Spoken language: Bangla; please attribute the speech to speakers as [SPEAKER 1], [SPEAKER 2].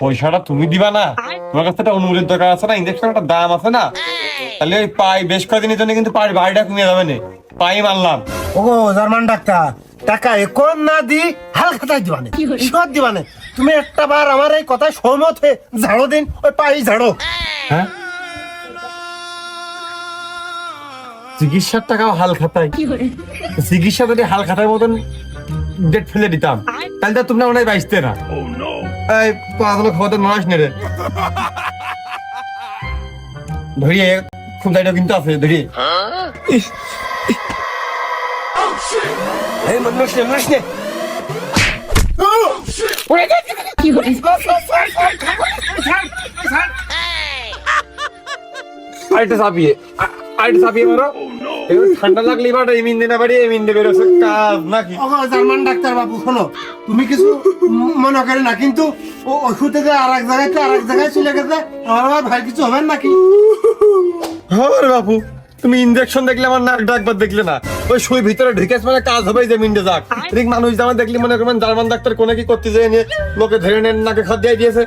[SPEAKER 1] পয়সাটা তুমি দিবা না? তোমার কাছে একটা অনুমতির দরকার আছে না? ইঞ্জেকশন একটা দাম আছে না? তাহলে ওই পাই বেশ কয়েকদিনের জন্য কিন্তু বাড়িটা কমিয়ে যাবে না। পাই মানলাম।
[SPEAKER 2] ও জার্মান ডাক্তার, টাকা এখন না দি হালখাতায় দিবানে, সব দিবানে। তুমি একটা বার আমার এই কথায় সহমত হয়ে ঝাড়ো দিন, ওই পাই ঝাড়ো।
[SPEAKER 1] হ্যাঁ, চিকিৎসার টাকাও হাল খাতায়। চিকিৎসা যদি হাল খাতার মতন ডেট ফেলে দিতাম তাহলে তো তোমরা মনে হয় বাইসতে না। এই পাগল খবর নয় রে, ধরিয়ে খুব দায়িত্ব কিন্তু আছে ধরিয়ে।
[SPEAKER 2] এই মানুষ নে, মানুষ নে।
[SPEAKER 1] আরেকটা চাপিয়ে মারো। এবার ঠান্ডা লাগলে এবার এমিন দিনা বাড়ি এমিন দেবে কাজ নাকি?
[SPEAKER 2] ও জার্মান ডাক্তার বাবু, শোনো, তুমি কিছু মনে করে না, কিন্তু ও ওষুধে যে আর এক জায়গায় তো আর এক জায়গায় চলে গেছে, আমার ভাই কিছু হবে নাকি?
[SPEAKER 1] হ্যাঁ বাপু, তুমি ইনজেকশন দেখলে আমার নাক ডাকবার দেখলে না, ওই সুই ভিতরে ঢুকেছ মানে কাজ হবে যে মিন্ডে যাক। ঠিক মানুষ জামা দেখলি মনে করবেন জার্মান ডাক্তার কোনে কি করতে যায় নিয়ে লোকে ধরে নেন নাকে খাদ দিয়ে দিয়েছে।